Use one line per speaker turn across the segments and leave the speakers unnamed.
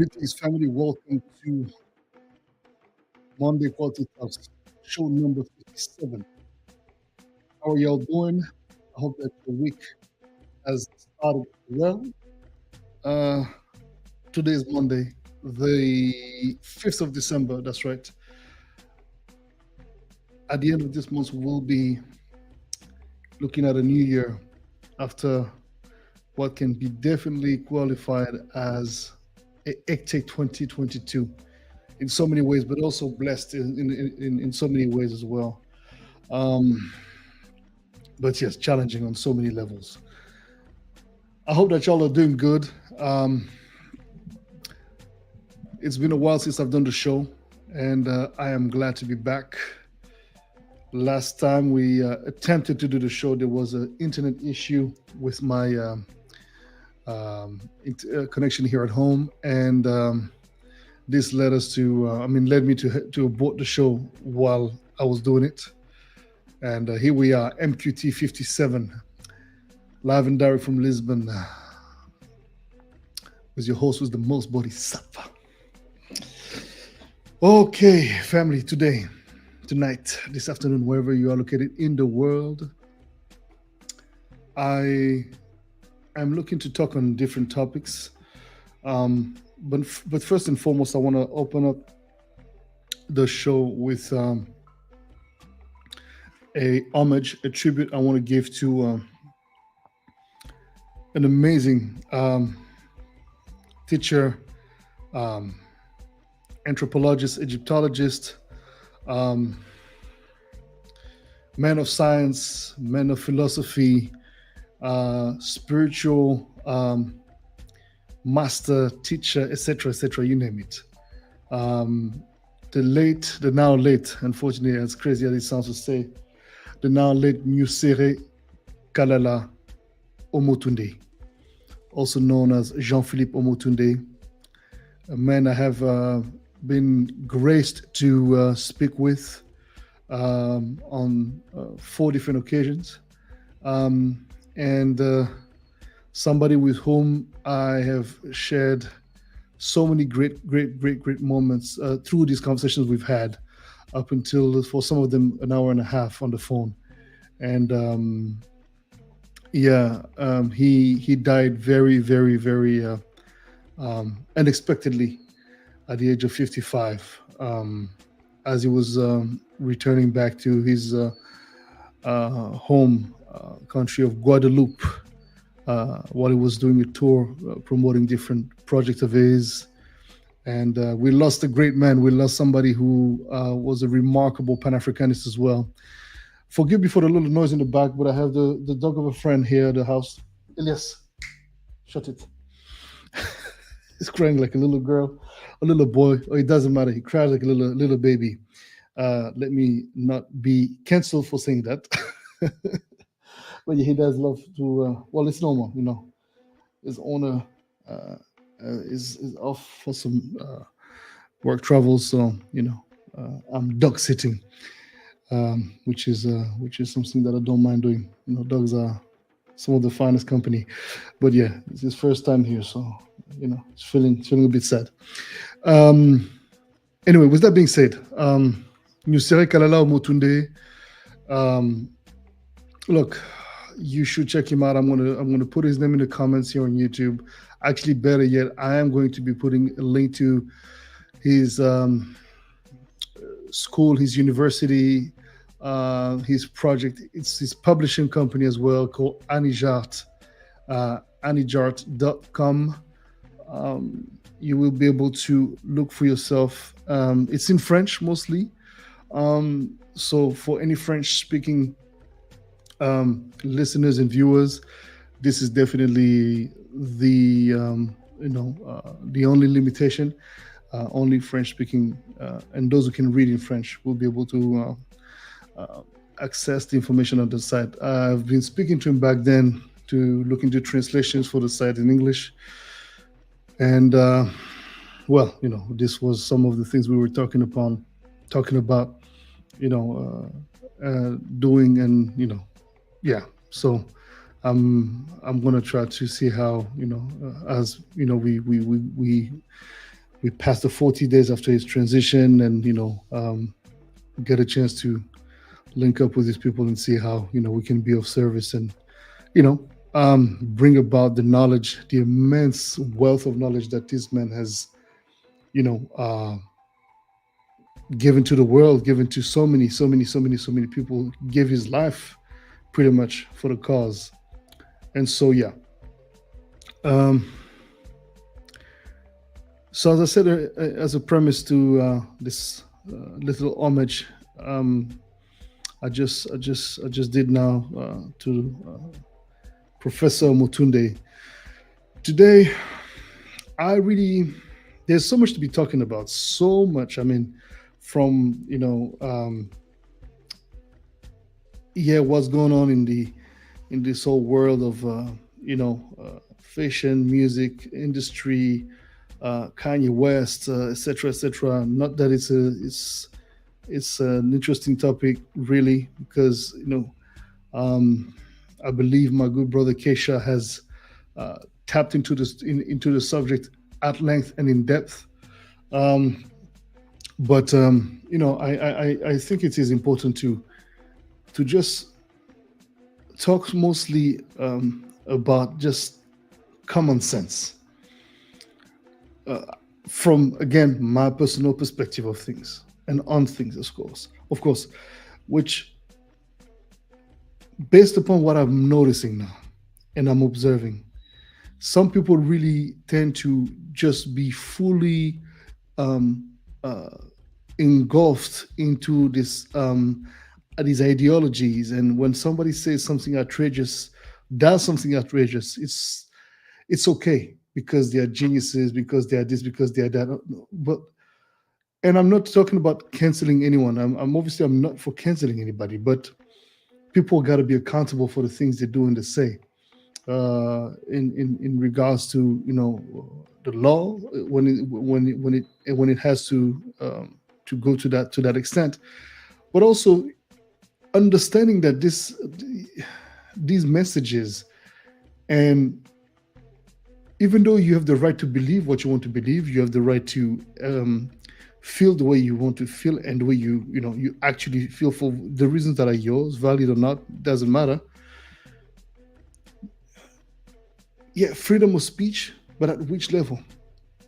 Greetings, family. Welcome to Monday Quality Talks, show number 57. How are y'all doing? I hope that the week has started well. Uh, Today is Monday, the 5th of December. That's right. At the end of this month, we'll be looking at a new year after what can be definitely qualified as a hectic 2022 in so many ways, but also blessed in so many ways as well. Um, but yes, challenging on so many levels. I hope that y'all are doing good. Um, it's been a while since I've done the show, and I am glad to be back. Last time we attempted to do the show, there was an internet issue with my connection here at home, and this led us to, led me to abort the show while I was doing it. And here we are, MQT 57, live and direct from Lisbon, with your host, was the most Boddhi Satva. Okay, family, tonight, this afternoon, wherever you are located in the world, I am looking to talk on different topics. But first and foremost, I want to open up the show with a homage, a tribute I want to give to an amazing teacher, anthropologist, Egyptologist, man of science, man of philosophy, spiritual master, teacher, etc., you name it. The now late, unfortunately, as crazy as it sounds to say, the now late Nusere Kalala Omotunde, also known as Jean-Philippe Omotunde, a man I have been graced to speak with on 4 different occasions, and somebody with whom I have shared so many great moments through these conversations we've had, up until, for some of them, an hour and a half on the phone. And he died very unexpectedly at the age of 55, as he was returning back to his home country of Guadeloupe, while he was doing a tour promoting different projects of his. And we lost a great man. We lost somebody who was a remarkable Pan-Africanist as well. Forgive me for the little noise in the back, but I have the dog of a friend here at the house. Elias, shut it. He's crying like a little girl, a little boy. Oh, it doesn't matter. He cries like a little baby. Let me not be canceled for saying that. But yeah, he does love to. Well, it's normal, His owner is off for some work travels, so I'm dog sitting, which is something that I don't mind doing. Dogs are some of the finest company. But yeah, it's his first time here, so it's feeling a bit sad. Anyway, with that being said, Nusere Kalala Omotunde, look, you should check him out. I'm gonna put his name in the comments here on YouTube. Actually, better yet, I am going to be putting a link to his school, his university, his project. It's his publishing company as well, called Anijart, anijart.com. You will be able to look for yourself. It's in French mostly. So for any French-speaking listeners and viewers, this is definitely the only limitation. Only French-speaking, and those who can read in French will be able to access the information on the site. I've been speaking to him back then to look into translations for the site in English, and this was some of the things we were talking about, doing, and yeah. So I'm gonna try to see how, as we we passed the 40 days after his transition, and get a chance to link up with these people and see how we can be of service, and you know bring about the knowledge, the immense wealth of knowledge that this man has you know uh, given to the world, given to so many, so many, so many, so many people, gave his life pretty much for the cause. And so, yeah. Um, so, as I said, as a premise to this little homage, um, I just did now to Professor Mutunde. Today, I really, there's so much to be talking about. So much. I mean, from yeah, what's going on in this whole world of fashion, music industry, Kanye West, etc., etc. Not that it's an interesting topic, really, because um, I believe my good brother Keisha has uh, tapped into into the subject at length and in depth. Um, but I think it is important to just talk mostly about just common sense, uh, from again my personal perspective of things and on things, of course, which, based upon what I'm noticing now and I'm observing, some people really tend to just be fully um, uh, engulfed into these ideologies, and when somebody says something outrageous, does something outrageous, it's okay because they are geniuses, because they are this, because they are that. But and I'm not talking about canceling anyone. I'm obviously I'm not for canceling anybody, but people got to be accountable for the things they do and they say. In regards to the law, when it has to go to that extent, but also understanding that these messages, and even though you have the right to believe what you want to believe, you have the right to feel the way you want to feel, and the way you actually feel, for the reasons that are yours, valid or not, doesn't matter. Yeah, freedom of speech, but at which level?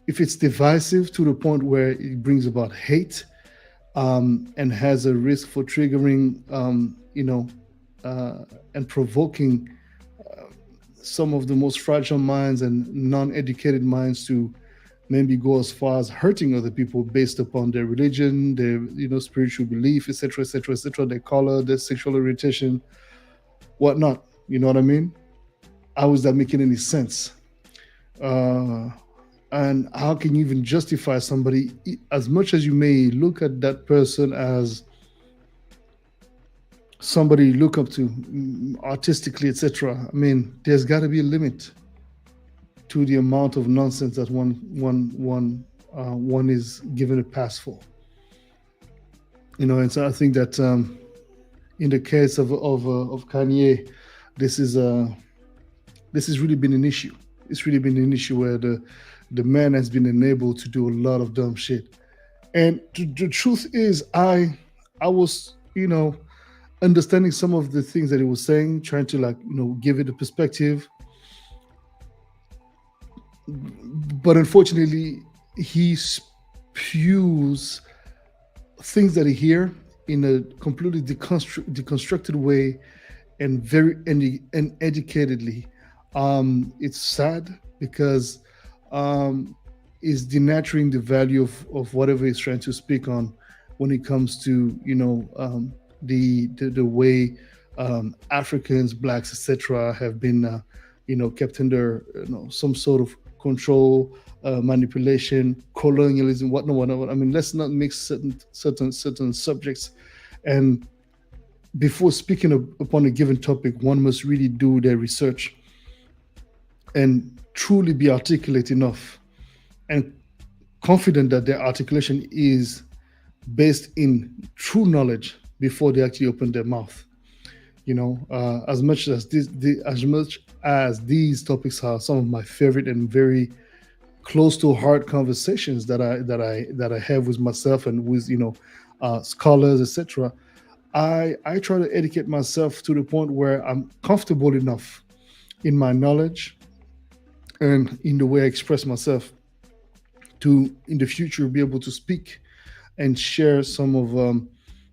If it's divisive to the point where it brings about hate, and has a risk for triggering, and provoking some of the most fragile minds and non-educated minds to maybe go as far as hurting other people based upon their religion, their spiritual belief, etc., etc., etc., their color, their sexual orientation, whatnot. You know what I mean? How is that making any sense? Uh, and how can you even justify somebody, as much as you may look at that person as somebody you look up to, artistically, etc.? I mean, there's got to be a limit to the amount of nonsense that one is given a pass for. And so I think that, in the case of Kanye, this is this has really been an issue. It's really been an issue where the man has been enabled to do a lot of dumb shit. And the truth is, I was understanding some of the things that he was saying, trying to give it a perspective. But unfortunately, he spews things that he hear in a completely deconstructed way, and very and educatedly. It's sad because it's denaturing the value of whatever he's trying to speak on when it comes to the way Africans, blacks, etc., have been kept under some sort of control, manipulation, colonialism, whatnot. I mean, let's not mix certain subjects. And before speaking upon a given topic, one must really do their research and truly be articulate enough and confident that their articulation is based in true knowledge before they actually open their mouth. As much as these topics are some of my favorite and very close to heart conversations that I have with myself and with scholars, etc. I try to educate myself to the point where I'm comfortable enough in my knowledge and in the way I express myself to in the future be able to speak and share some of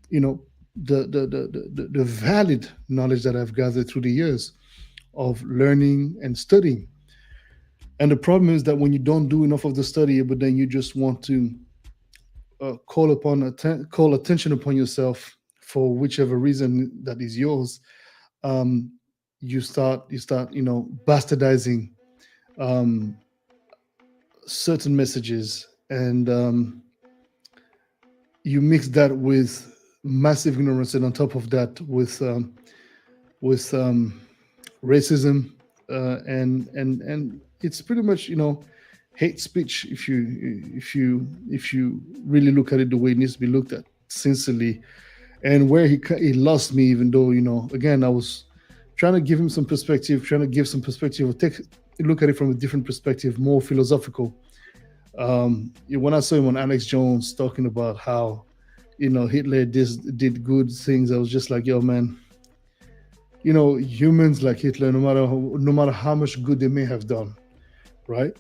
you know the valid knowledge that I've gathered through the years of learning and studying. And the problem is that when you don't do enough of the study, but then you just want to call attention upon yourself for whichever reason that is yours, um, you start bastardizing um, certain messages, and you mix that with massive ignorance, and on top of that, with racism, and it's pretty much hate speech if you really look at it the way it needs to be looked at sincerely. And where he lost me, even though again, I was trying to give him some perspective, trying to give some perspective, or take look at it from a different perspective, more philosophical. When I saw him on Alex Jones talking about how Hitler did good things, I was just like, yo, man, humans like Hitler, no matter how much good they may have done, right?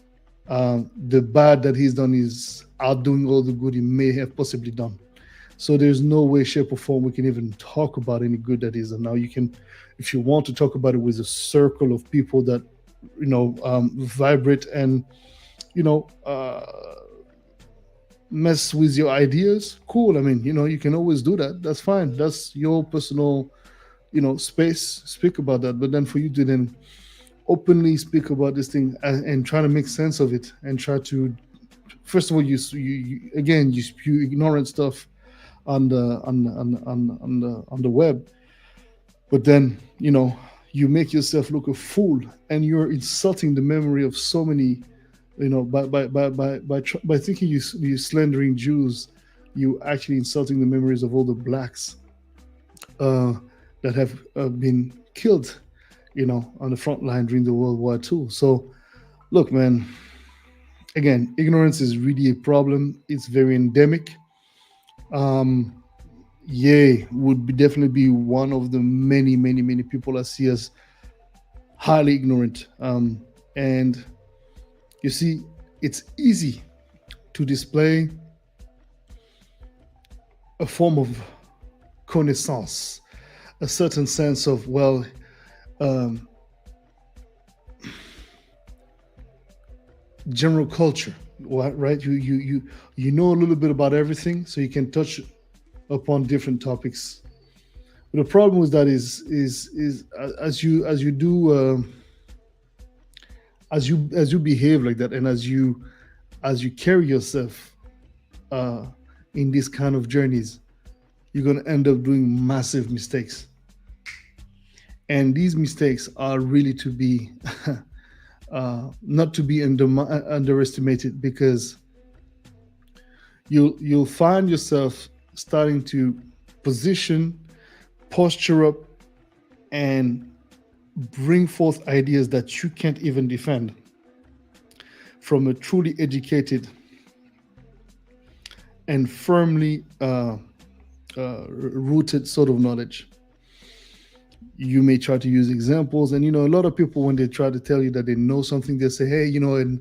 The bad that he's done is outdoing all the good he may have possibly done. So there's no way, shape, or form we can even talk about any good that is. And now you can, if you want to talk about it with a circle of people that vibrate and you know uh, mess with your ideas, cool. I mean, you can always do that. That's fine. That's your personal space. Speak about that. But then for you to then openly speak about this thing and try to make sense of it and try to, first of all, you spew ignorant stuff on the web, but then you make yourself look a fool, and you're insulting the memory of so many, by thinking you slandering Jews, you actually insulting the memories of all the blacks uh, that have been killed, on the front line during the World War II. So, look, man. Again, ignorance is really a problem. It's very endemic. Um, Ye would definitely be one of the many, many, many people I see as highly ignorant. And you see, it's easy to display a form of connaissance, a certain sense of, well, um, general culture, right? You know a little bit about everything, so you can touch upon different topics. But the problem with that is as you do as you behave like that, and as you carry yourself uh, in these kind of journeys, you're going to end up doing massive mistakes. And these mistakes are really to be not to be underestimated, because you'll find yourself starting to position, posture up, and bring forth ideas that you can't even defend from a truly educated and firmly rooted sort of knowledge. You may try to use examples, and a lot of people, when they try to tell you that they know something, they say, hey, and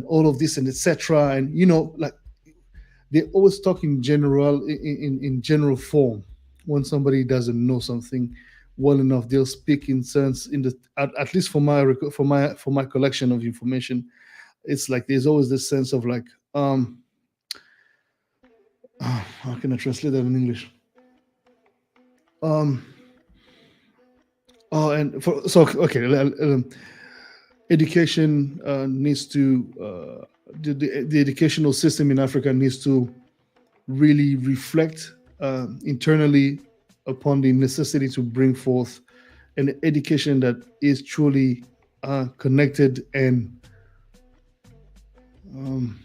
all of this and etc. And like, they always talk in general, in general form. When somebody doesn't know something well enough, they'll speak in sense, at least for my collection of information. It's like there's always this sense of like, how can I translate that in English? um okay, education needs to the educational system in Africa needs to really reflect internally upon the necessity to bring forth an education that is truly connected and um,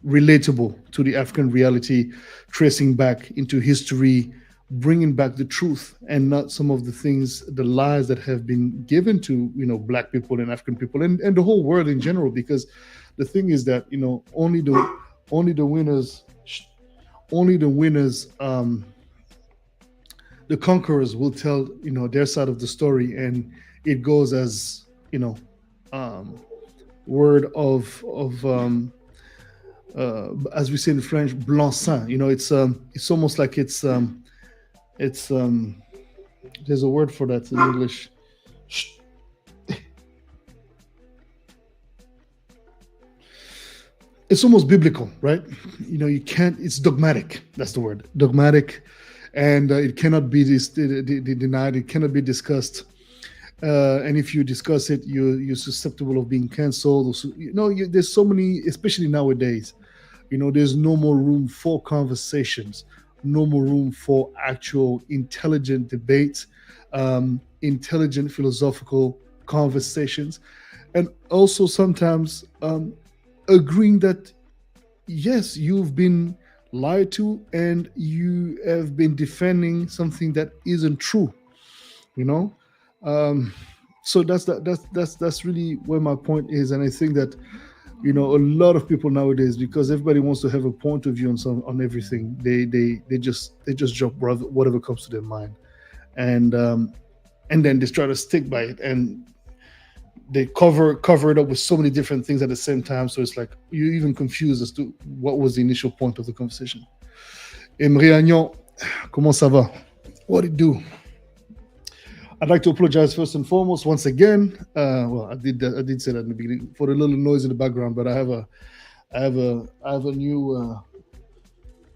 relatable to the African reality, tracing back into history, bringing back the truth, and not some of the things, the lies that have been given to Black people and African people, and the whole world in general. Because The thing is that only the winners, only the winners, the conquerors will tell their side of the story, and it goes as um, word of as we say in French, blanc seing. It's almost like it's there's a word for that in English. It's almost biblical, right? You can't. It's dogmatic. That's the word, dogmatic, and it cannot be denied. It cannot be discussed. And if you discuss it, you're susceptible of being canceled. There's so many, especially nowadays. There's no more room for conversations, no more room for actual intelligent debates, intelligent philosophical conversations, and also sometimes agreeing that yes, you've been lied to and you have been defending something that isn't true. You know, um, so that's really where my point is, and I think that a lot of people nowadays, because everybody wants to have a point of view on everything, they just drop whatever comes to their mind, and and then they try to stick by it, and they cover it up with so many different things at the same time. So it's like you're even confused as to what was the initial point of the conversation. Emery Agnon, comment ça va? What it do? I'd like to apologize first and foremost once again. Well, I did say that in the beginning for the little noise in the background, but I have a new.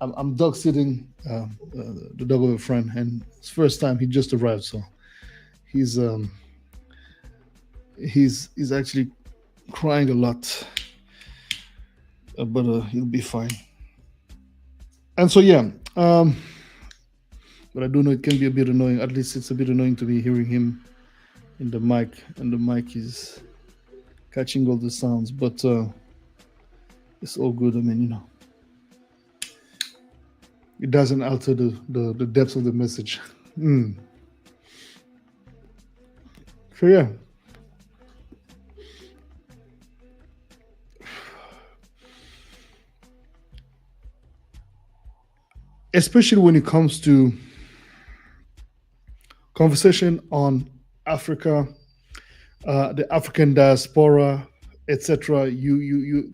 I'm dog sitting the dog of a friend, and it's first time he just arrived, so he's he's actually crying a lot, but he'll be fine. And so yeah, but I do know it can be a bit annoying. At least it's a bit annoying to be hearing him in the mic, and the mic is catching all the sounds. But it's all good. I mean, it doesn't alter the depth of the message. Mm. So yeah. Especially when it comes to conversation on Africa, the African diaspora, etc. You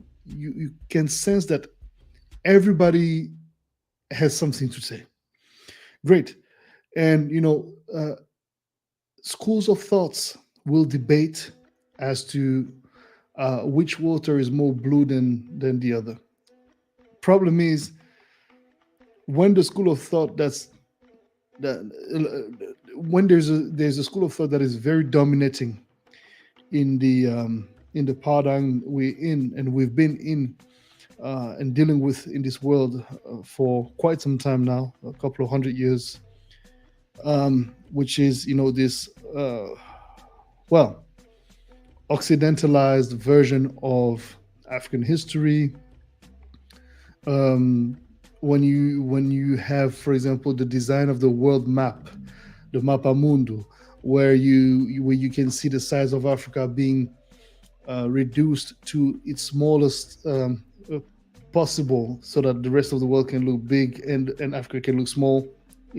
can sense that everybody has something to say. Great, and schools of thoughts will debate as to which water is more blue than the other. Problem is when the school of thought that when there's a school of thought that is very dominating in the paradigm we're in and we've been in and dealing with in this world for quite some time now, a couple of 100 years, which is this well occidentalized version of African history. When you have, for example, the design of the world map, the Mapa Mundo, where you can see the size of Africa being reduced to its smallest possible, so that the rest of the world can look big and Africa can look small.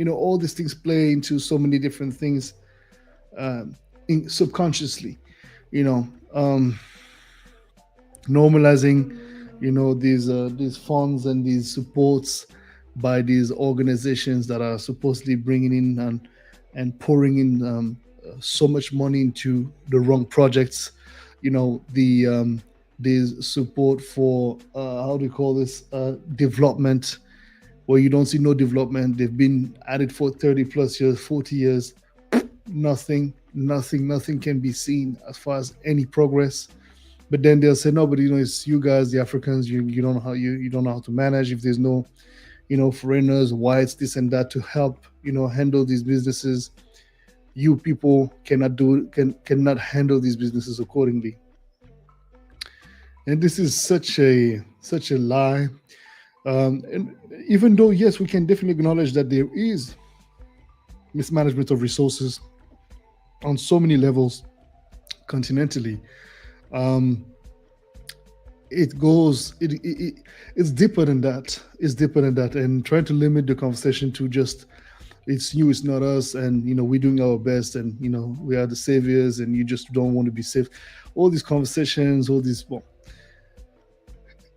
All these things play into so many different things subconsciously. Normalizing these funds and these supports by these organizations that are supposedly bringing in and pouring in so much money into the wrong projects. The support for how do you call this, development, where you don't see no development. They've been at it for 30 plus years, 40 years. Nothing can be seen as far as any progress. But then they'll say, no, but it's you guys, the Africans, you don't know how you don't know how to manage. If there's no foreigners, whites, this and that to help handle these businesses, you people cannot handle these businesses accordingly. And this is such a lie. And even though, yes, we can definitely acknowledge that there is mismanagement of resources on so many levels continentally, it goes it's deeper than that. It's deeper than that, and trying to limit the conversation to just it's you, it's not us, and we're doing our best, and we are the saviors, and you just don't want to be saved. All these conversations, all these, well,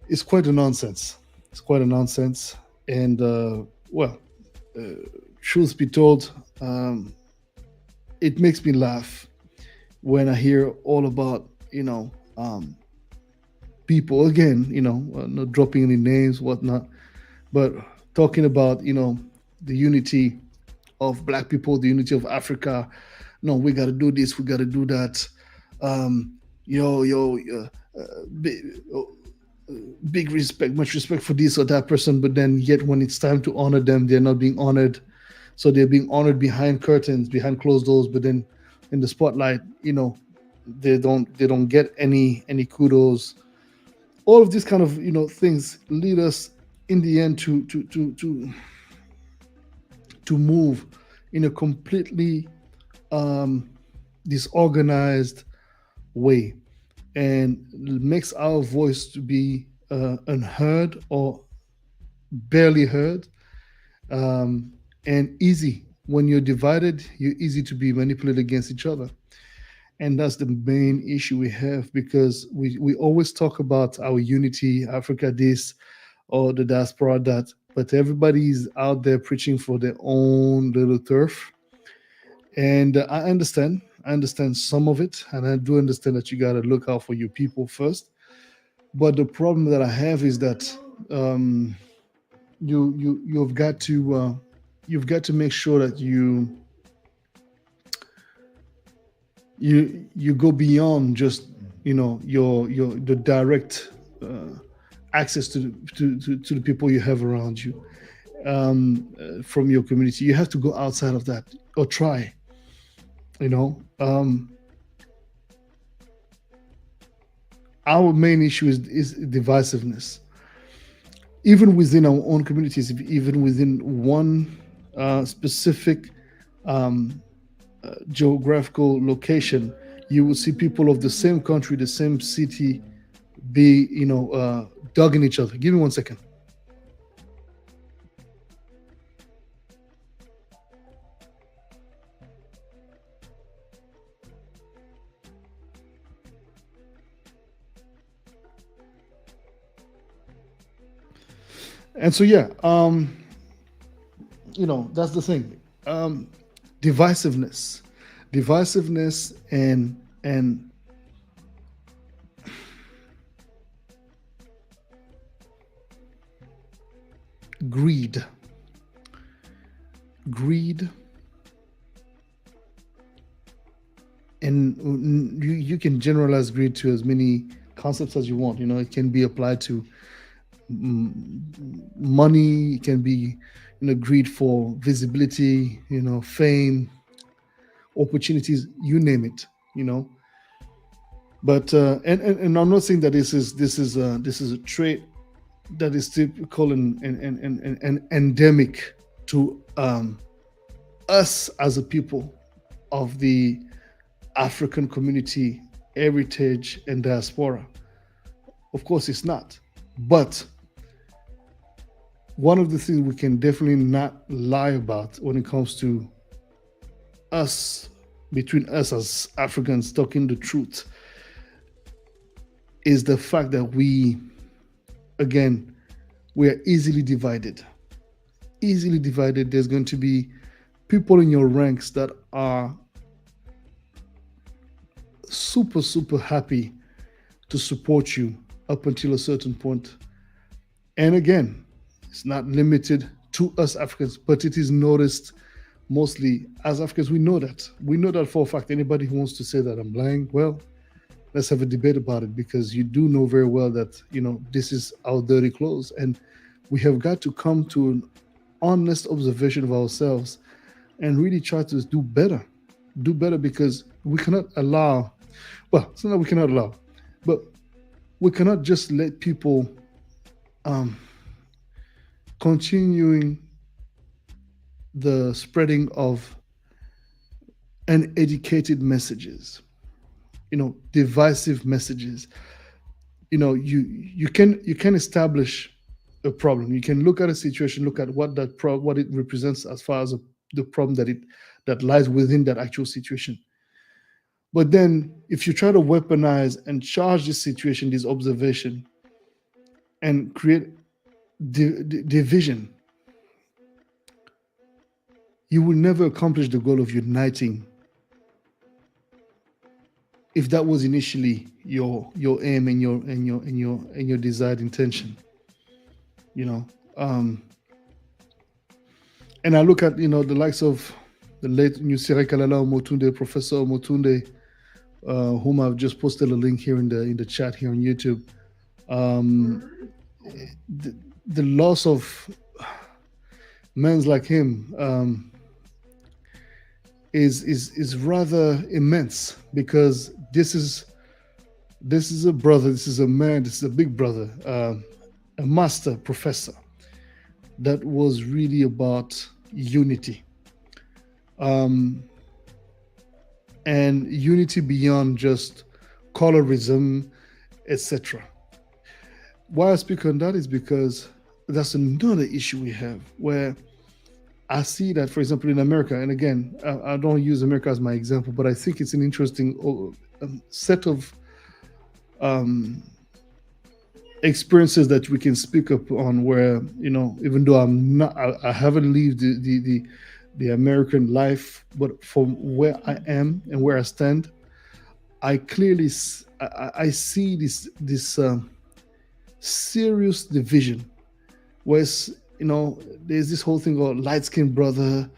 it's quite a nonsense. It's quite a nonsense, and well, uh, truth be told, it makes me laugh when I hear all about people again, not dropping any names, whatnot, but talking about the unity of Black people, the unity of Africa. No, we got to do this, we got to do that. Yo, big, big respect, much respect for this or that person, but then yet when it's time to honor them, they're not being honored. So they're being honored behind curtains, behind closed doors, but then in the spotlight, they don't get any kudos. All of these kind of things lead us in the end to move in a completely um, disorganized way, and makes our voice to be unheard or barely heard, um, and easy. When you're divided, you're easy to be manipulated against each other. And that's the main issue we have, because we always talk about our unity, Africa this, or the diaspora that, but everybody's out there preaching for their own little turf. And I understand some of it, and I do understand that you got to look out for your people first. But the problem that I have is that um, you've got to make sure that you go beyond just your the direct access to the people you have around you, from your community. You have to go outside of that, or try. You know, our main issue is divisiveness, even within our own communities, even within one specific um, geographical location. You will see people of the same country, the same city, be dogging each other. Give me 1 second. And so, yeah, that's the thing. Divisiveness, divisiveness, and greed, greed, and you can generalize greed to as many concepts as you want. It can be applied to money. It can be greed for visibility, fame, opportunities, you name it. you know but and I'm not saying that this is a trait that is typical and endemic to us as a people of the African community, heritage, and diaspora. Of course, it's not. But one of the things we can definitely not lie about when it comes to us, between us as Africans talking the truth, is the fact that again, we are easily divided. Easily divided. There's going to be people in your ranks that are super, super happy to support you up until a certain point. And again, it's not limited to us Africans, but it is noticed mostly as Africans. We know that. We know that for a fact. Anybody who wants to say that I'm lying, well, let's have a debate about it, because you do know very well that, this is our dirty clothes. And we have got to come to an honest observation of ourselves and really try to do better. Do better, because we cannot allow, well, it's not that we cannot allow, but we cannot just let people um, continuing the spreading of uneducated messages, divisive messages, you can establish a problem. You can look at a situation, look at what it represents as far as the problem that lies within that actual situation. But then, if you try to weaponize and charge this situation, this observation, and create division, you will never accomplish the goal of uniting. If that was initially your aim and your desired intention, you know. And I look at the likes of the late Nusire Kalala Omotunde, Professor Omotunde, whom I've just posted a link here in the chat here on YouTube. The loss of men like him is rather immense, because this is a brother, this is a man, this is a big brother, a master professor that was really about unity, and unity beyond just colorism, etc. Why I speak on that is because that's another issue we have, where I see that, for example, in America, and again, I don't use America as my example, but I think it's an interesting set of experiences that we can speak up on, where, even though I haven't lived the American life, but from where I am and where I stand, I clearly I see this serious division, where there's this whole thing of light-skinned brother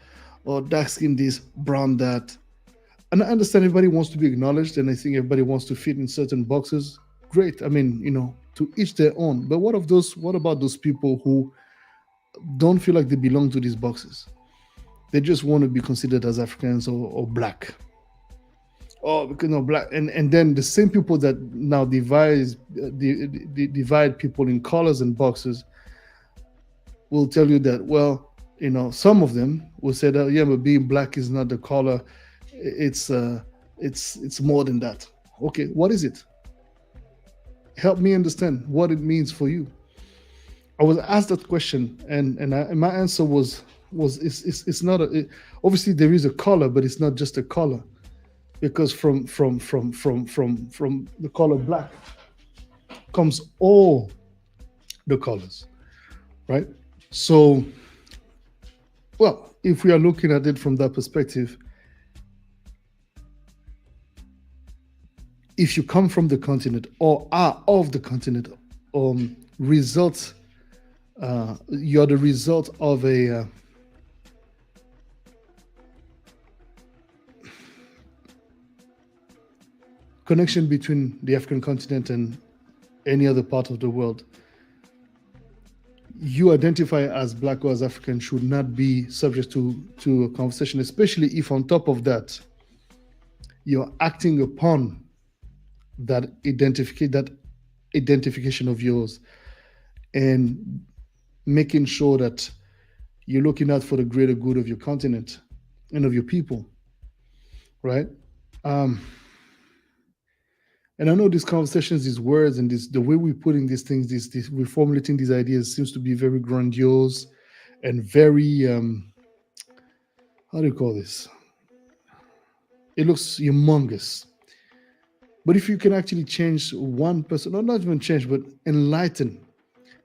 or dark-skinned this, brown that. And I understand everybody wants to be acknowledged, and I think everybody wants to fit in certain boxes. Great. I mean, to each their own. But what about those people who don't feel like they belong to these boxes? They just want to be considered as Africans or black. Oh, because black, and then the same people that now divide people in colors and boxes will tell you that, well, some of them will say that, yeah, but being black is not the color. It's more than that. Okay, what is it? Help me understand what it means for you. I was asked that question, and my answer was it's not obviously there is a color, but it's not just a color, because from the color black comes all the colors, right? So, well, if we are looking at it from that perspective, if you come from the continent or are of the continent, you're the result of a connection between the African continent and any other part of the world. You identify as black or as African should not be subject to a conversation, especially if on top of that you're acting upon that identification of yours, and making sure that you're looking out for the greater good of your continent and of your people, right? And I know these conversations, these words, and the way we're putting these things, we're formulating these ideas seems to be very grandiose and very, how do you call this? It looks humongous. But if you can actually change one person, or not even change, but enlighten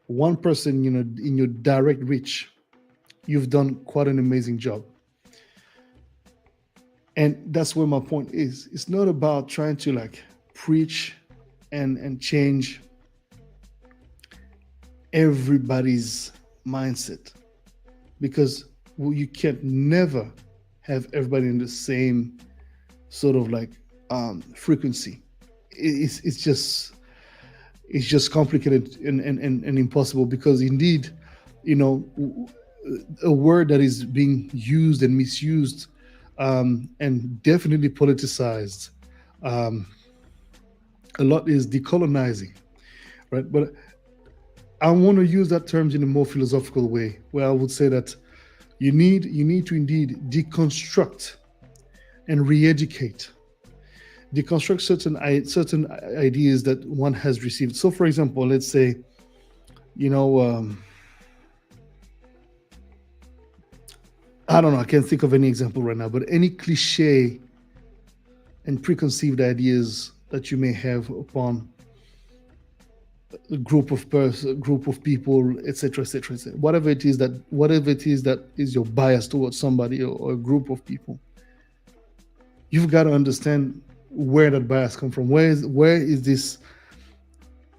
one person, in your direct reach, you've done quite an amazing job. And that's where my point is. It's not about trying to preach and change everybody's mindset, because you can never have everybody in the same sort of frequency. It's just complicated and impossible, because indeed, a word that is being used and misused, and definitely politicized a lot, is decolonizing, right? But I want to use that term in a more philosophical way, where I would say that you need to indeed deconstruct and re-educate deconstruct certain ideas that one has received. So, for example, let's say, you know, I don't know, I can't think of any example right now, but any cliche and preconceived ideas that you may have upon a group of people, etc., etc., etc. Whatever it is that is your bias towards somebody or a group of people, you've got to understand where that bias come from. Where is this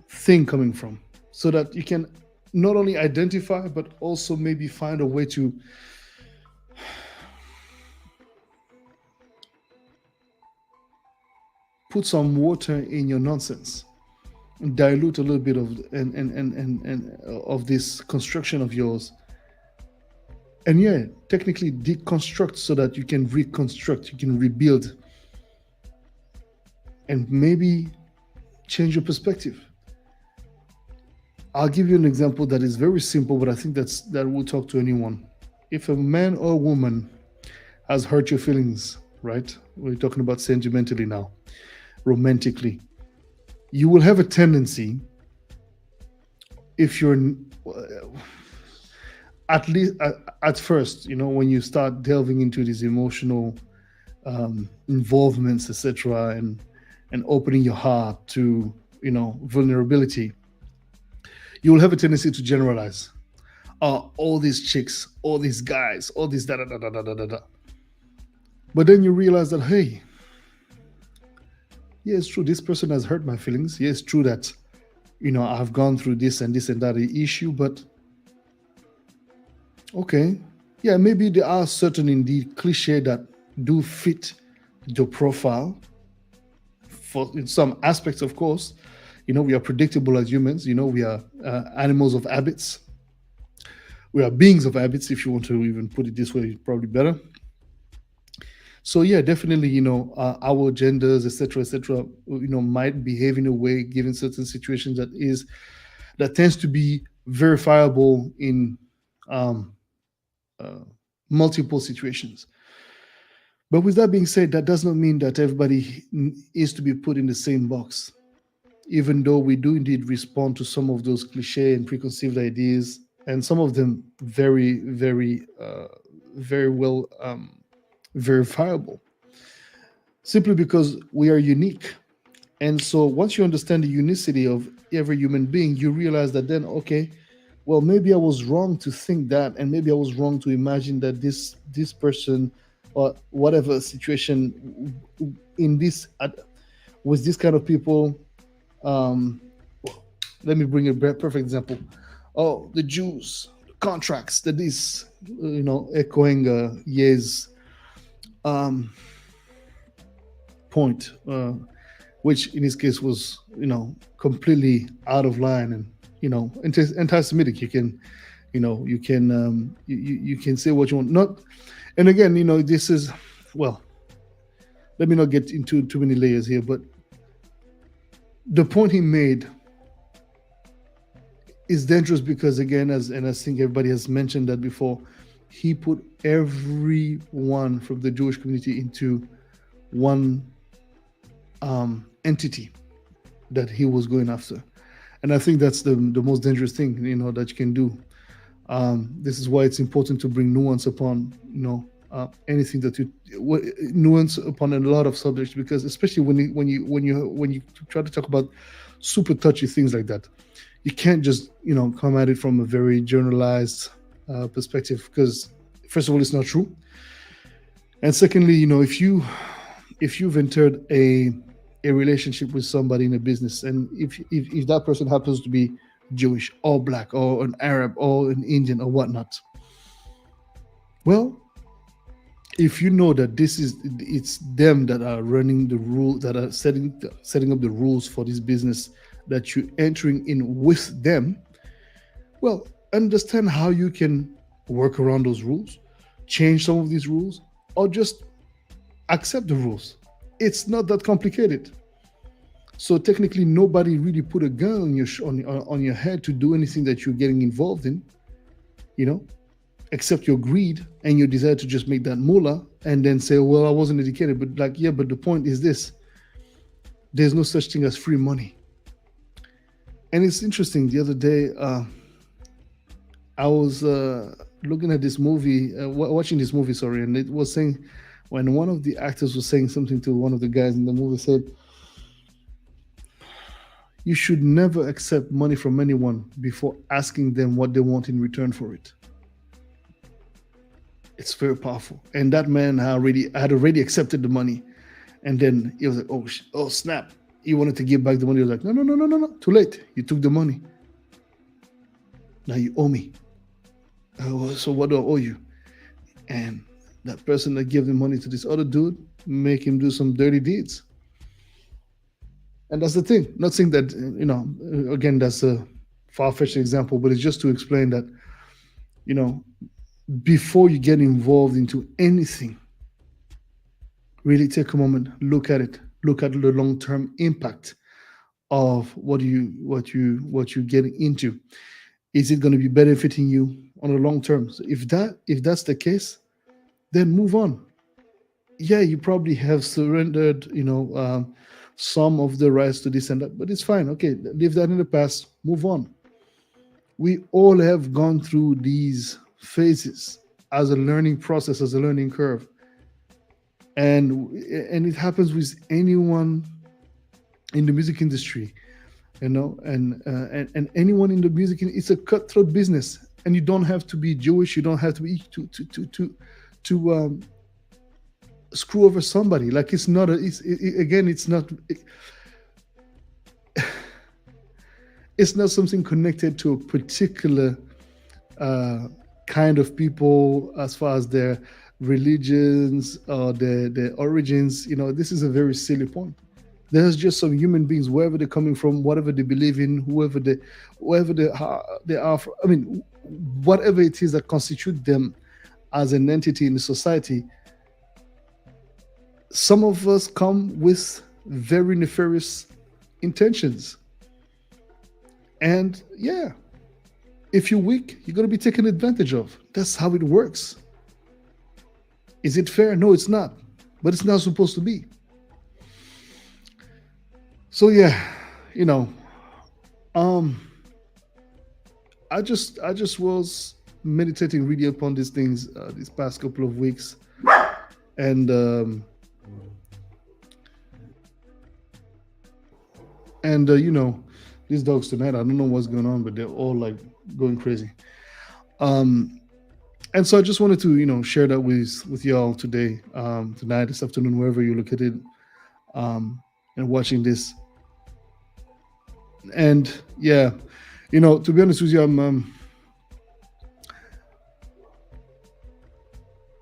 thing coming from, so that you can not only identify but also maybe find a way to put some water in your nonsense, dilute a little bit of and of this construction of yours, and yeah, technically deconstruct so that you can reconstruct, you can rebuild, and maybe change your perspective. I'll give you an example that is very simple, but I think that will talk to anyone. If a man or a woman has hurt your feelings, right? We're talking about sentimentally now, romantically. You will have a tendency, if you're at least at first, when you start delving into these emotional involvements, etc., and opening your heart to vulnerability, you will have a tendency to generalize. All these chicks, all these guys, all these da da da da da da da. But then you realize that, hey, yeah, it's true, this person has hurt my feelings. Yeah, it's true that I've gone through this and that issue, but okay, yeah, maybe there are certain indeed cliche that do fit the profile for in some aspects, of course. We are predictable as humans. We are animals of habits. We are beings of habits, if you want to even put it this way, probably better. So yeah, definitely, our genders, etc., might behave in a way, given certain situations, that tends to be verifiable in multiple situations. But with that being said, that does not mean that everybody is to be put in the same box. Even though we do indeed respond to some of those cliche and preconceived ideas, and some of them very, very, very well verifiable, simply because we are unique. And so once you understand the unicity of every human being, you realize that then, okay, well, maybe I was wrong to think that, and maybe I was wrong to imagine that this person or whatever situation in this with this kind of people. Let me bring a perfect example. Oh, the Jews, the contracts, that is, echoing Ye's point, which in his case was, completely out of line and, anti-Semitic. You can, you can say what you want. Not, and again, this is, well, let me not get into too many layers here, but the point he made is dangerous because, again, and I think everybody has mentioned that before, he put everyone from the Jewish community into one entity that he was going after. And I think that's the most dangerous thing, that you can do. This is why it's important to bring nuance upon, anything that you nuance upon a lot of subjects, because especially when you try to talk about super touchy things like that, you can't just come at it from a very generalized perspective, because first of all, it's not true, and secondly, if you've entered a relationship with somebody in a business, and if that person happens to be Jewish or black or an Arab or an Indian or whatnot, well, if you know that it's them that are running the rule, that are setting up the rules for this business that you're entering in with them, well, understand how you can work around those rules, change some of these rules, or just accept the rules. It's not that complicated. So technically, nobody really put a gun on your head to do anything that you're getting involved in, except your greed and your desire to just make that moolah, and then say, well, I wasn't educated. But but the point is this: There's no such thing as free money. And it's interesting. The other day, I was looking at this movie, watching this movie, sorry, and it was saying when one of the actors was saying something to one of the guys in the movie, said, "You should never accept money from anyone before asking them what they want in return for it." It's very powerful. And that man had already accepted the money, and then he was like, "Oh, oh snap!" He wanted to give back the money. He was like, "No, no, no, no, no, no! Too late. You took the money. Now you owe me. So what do I owe you?" And that person that gave the money to this other dude make him do some dirty deeds. And that's the thing. Not saying that again, that's a far-fetched example, but it's just to explain that you know before you get involved into anything, really take a moment, look at it, look at the long-term impact of what you getting into. Is it going to be benefiting you on the long term? So if that's the case, then move on. Yeah, you probably have surrendered, some of the rights to this and that, but it's fine. Okay, leave that in the past. Move on. We all have gone through these phases as a learning process, as a learning curve, and it happens with anyone in the music industry, and anyone in the music. It's a cutthroat business, and you don't have to be Jewish. You don't have to be to screw over somebody. Like it's not a. Again, it's not. It's not something connected to a particular uh, kind of people as far as their religions or their origins. This is a very silly point. There's just some human beings, wherever they're coming from, whatever they believe in, wherever they are. I mean, whatever it is that constitute them as an entity in the society. Some of us come with very nefarious intentions, and yeah, if you're weak, you're going to be taken advantage of. That's how it works. Is it fair? No, it's not. But it's not supposed to be. So yeah, you know, um, I just was meditating really upon these things these past couple of weeks, and these dogs tonight. I don't know what's going on, but they're all like going crazy. Um, and so I just wanted to share that with y'all today, tonight, this afternoon, wherever you're located, and watching this. And yeah, to be honest with you,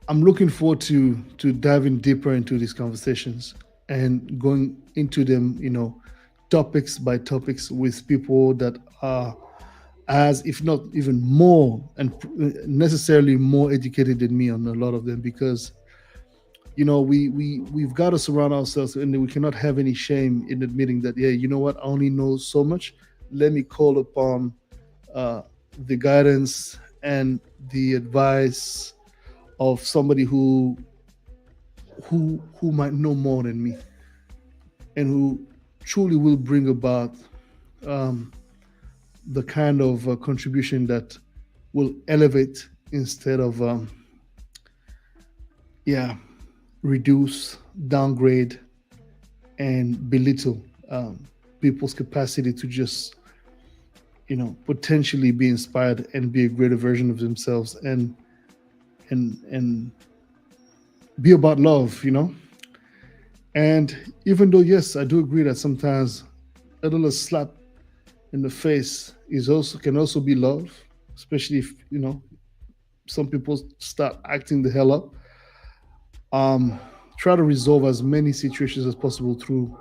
I'm looking forward to diving deeper into these conversations and going into them, topics by topics with people that are as, if not even more, and necessarily more educated than me on a lot of them, because we've got to surround ourselves, and we cannot have any shame in admitting that, yeah, you know what, I only know so much. Let me call upon uh, the guidance and the advice of somebody who might know more than me, and who truly will bring about um, the kind of contribution that will elevate instead of yeah, reduce, downgrade, and belittle people's capacity to just potentially be inspired and be a greater version of themselves, and be about love. And even though, yes, I do agree that sometimes a little slap in the face can also be love, especially if some people start acting the hell up. um Try to resolve as many situations as possible through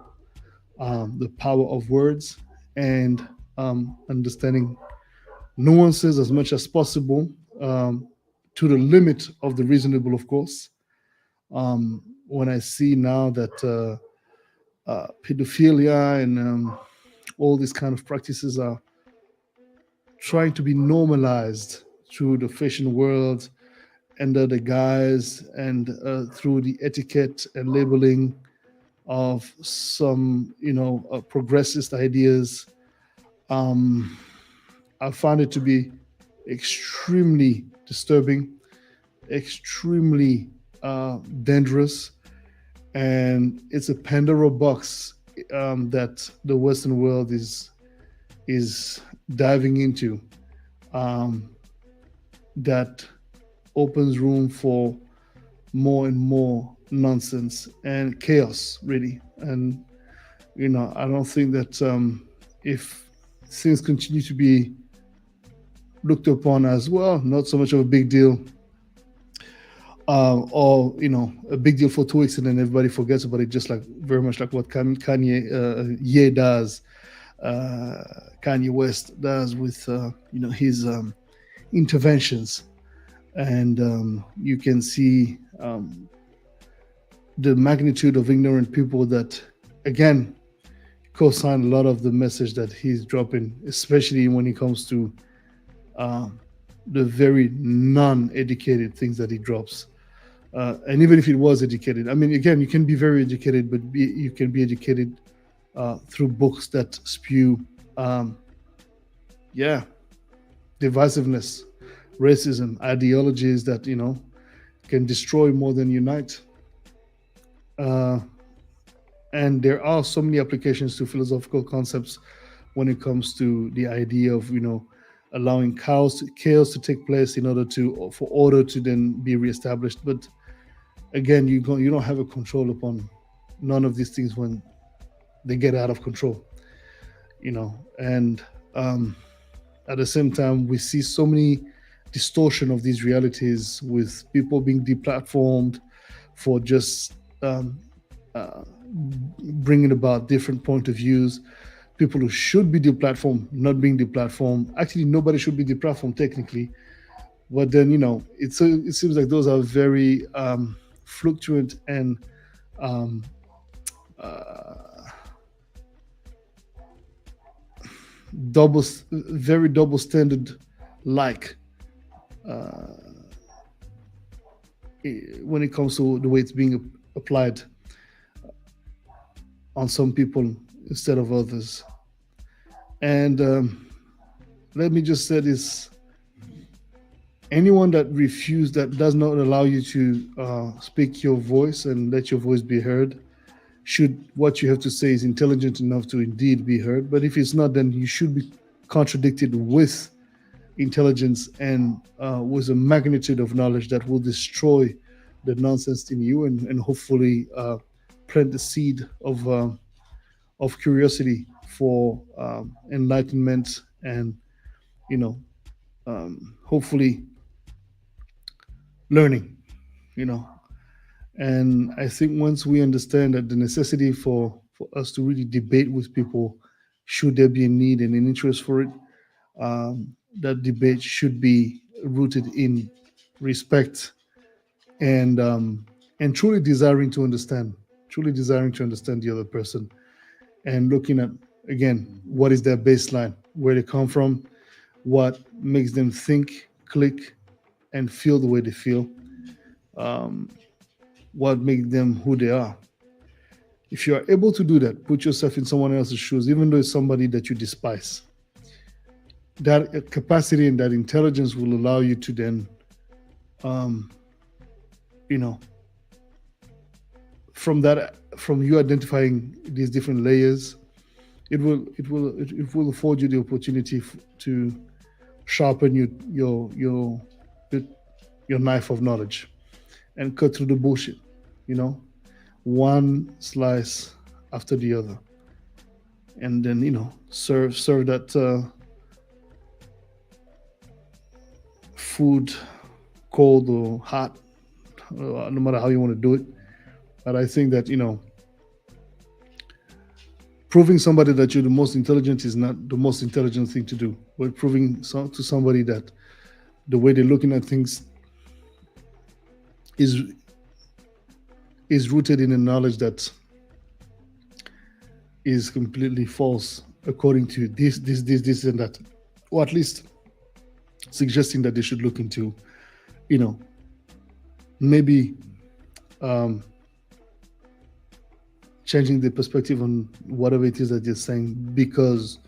the power of words, and understanding nuances as much as possible, to the limit of the reasonable, of course. When I see now that pedophilia and all these kind of practices are trying to be normalized through the fashion world, under the guise and through the etiquette and labeling of some, progressist ideas. Um, I found it to be extremely disturbing, extremely dangerous, and it's a Pandora box that the Western world is diving into. Um, that opens room for more and more nonsense and chaos, really. And I don't think that if things continue to be looked upon as, well, not so much of a big deal, or a big deal for 2 weeks and then everybody forgets about it, just like very much like what Kanye Ye does, uh, Kanye West does with his interventions, and you can see the magnitude of ignorant people that, again, co-sign a lot of the message that he's dropping, especially when it comes to um, the very non-educated things that he drops. And even if it was educated, I mean, again, you can be very educated, but you can be educated through books that spew, um, yeah, divisiveness, racism, ideologies that can destroy more than unite. Uh, and there are so many applications to philosophical concepts when it comes to the idea of allowing chaos to take place in order for order to then be reestablished. But again, you don't have a control upon none of these things when they get out of control. And um, at the same time, we see so many distortion of these realities, with people being deplatformed for just uh, bringing about different point of views. People who should be deplatformed not being deplatformed. Actually, nobody should be deplatformed technically, but then it seems like those are very fluctuant and um, uh, very double standard, like uh, when it comes to the way it's being applied on some people instead of others. And let me just say this: anyone that does not allow you to speak your voice and let your voice be heard, should what you have to say is intelligent enough to indeed be heard. But if it's not, then you should be contradicted with intelligence and with a magnitude of knowledge that will destroy the nonsense in you, and hopefully plant the seed of curiosity for enlightenment, and hopefully learning. You know, and I think once we understand that the necessity for us to really debate with people, should there be a need and an interest for it, that debate should be rooted in respect, and truly desiring to understand, the other person, and looking at, again, what is their baseline, where they come from, what makes them think, click, and feel the way they feel, um, what makes them who they are. If you are able to do that, put yourself in someone else's shoes, even though it's somebody that you despise. That capacity and that intelligence will allow you to then, um, you know, from you identifying these different layers, it will afford you the opportunity to sharpen your knife of knowledge and cut through the bullshit. You know, one slice after the other, and then serve that food, cold or hot, no matter how you want to do it. But I think that proving somebody that you're the most intelligent is not the most intelligent thing to do. But proving to somebody that the way they're looking at things is rooted in a knowledge that is completely false according to this and that, or at least suggesting that they should look into, maybe um, changing the perspective on whatever it is that you're saying because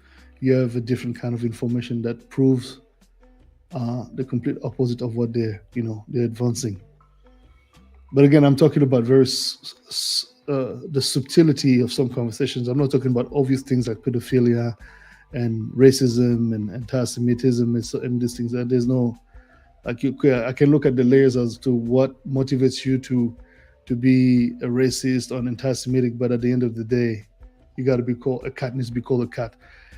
you have a different kind of information that proves the complete opposite of what they're advancing. But again, I'm talking about the subtlety of some conversations. I'm not talking about obvious things like pedophilia and racism and anti-Semitism and these things. And there's no I can look at the layers as to what motivates you to be a racist or an anti-Semitic, but at the end of the day, you got to be called a cat needs to be called a cat.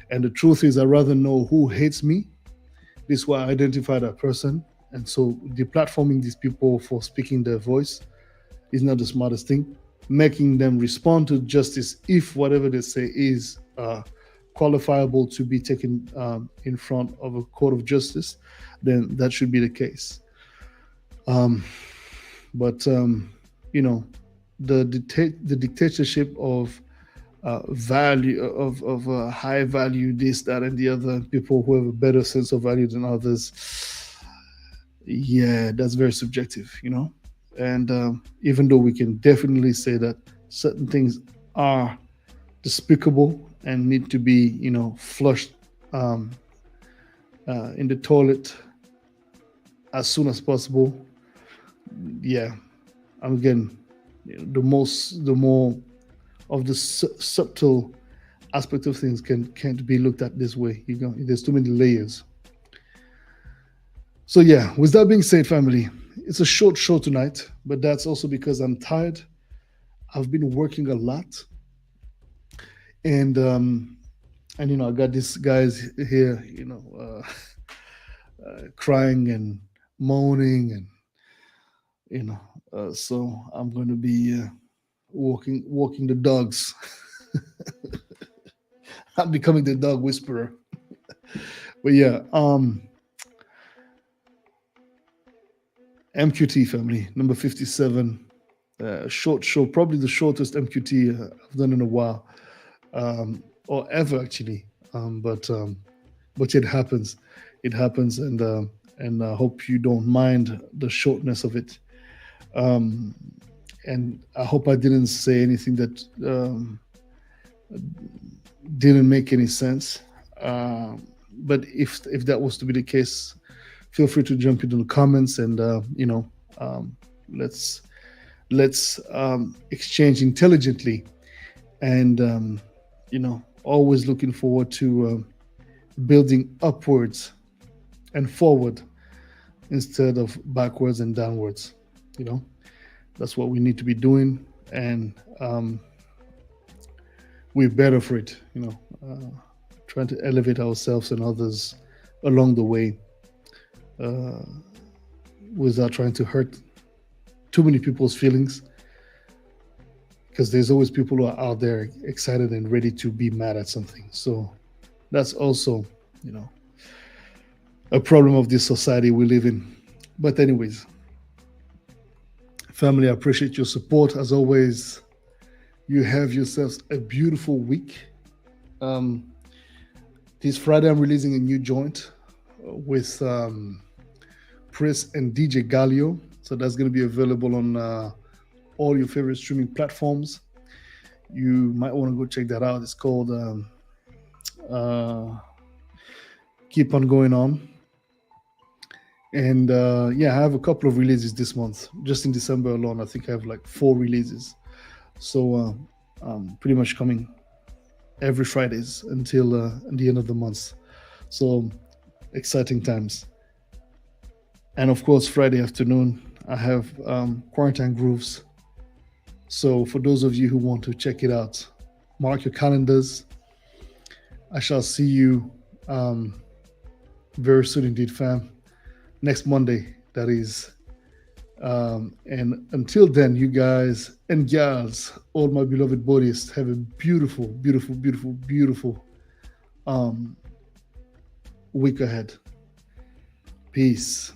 And the truth is, I rather know who hates me. This is why I identify that person. And so, deplatforming these people for speaking their voice is not the smartest thing. Making them respond to justice if whatever they say is qualifiable to be taken in front of a court of justice, then that should be the case. But the dictatorship of value of high value, this, that, and the other, people who have a better sense of value than others, yeah, that's very subjective, And even though we can definitely say that certain things are despicable and need to be, flushed in the toilet as soon as possible, yeah, again, the more of the subtle aspect of things can't be looked at this way. There's too many layers. So yeah, with that being said, family, it's a short show tonight, but that's also because I'm tired. I've been working a lot, and I got these guys here, crying and moaning, and so I'm going to be walking the dogs. I'm becoming the dog whisperer. But yeah, MQT family number 57, short show, probably the shortest MQT I've done in a while, or ever actually. But it happens, and I hope you don't mind the shortness of it. And I hope I didn't say anything that didn't make any sense. But if that was to be the case, feel free to jump into the comments and let's exchange intelligently, and always looking forward to building upwards and forward instead of backwards and downwards. That's what we need to be doing, and we're better for it. Trying to elevate ourselves and others along the way, without trying to hurt too many people's feelings, because there's always people who are out there excited and ready to be mad at something. So that's also, a problem of this society we live in. But anyways, family, I appreciate your support. As always, you have yourselves a beautiful week. This Friday, I'm releasing a new joint with Chris and DJ Galio. So that's going to be available on all your favorite streaming platforms. You might want to go check that out. It's called Keep On Going On. And I have a couple of releases this month. Just in December alone, I think I have like 4 releases. So pretty much coming every Fridays until the end of the month. So exciting times. And of course, Friday afternoon, I have Quarantine Grooves. So for those of you who want to check it out, mark your calendars. I shall see you very soon indeed, fam. Next Monday, that is. And until then, you guys and gals, all my beloved bodies, have a beautiful, beautiful, beautiful, beautiful week ahead. Peace.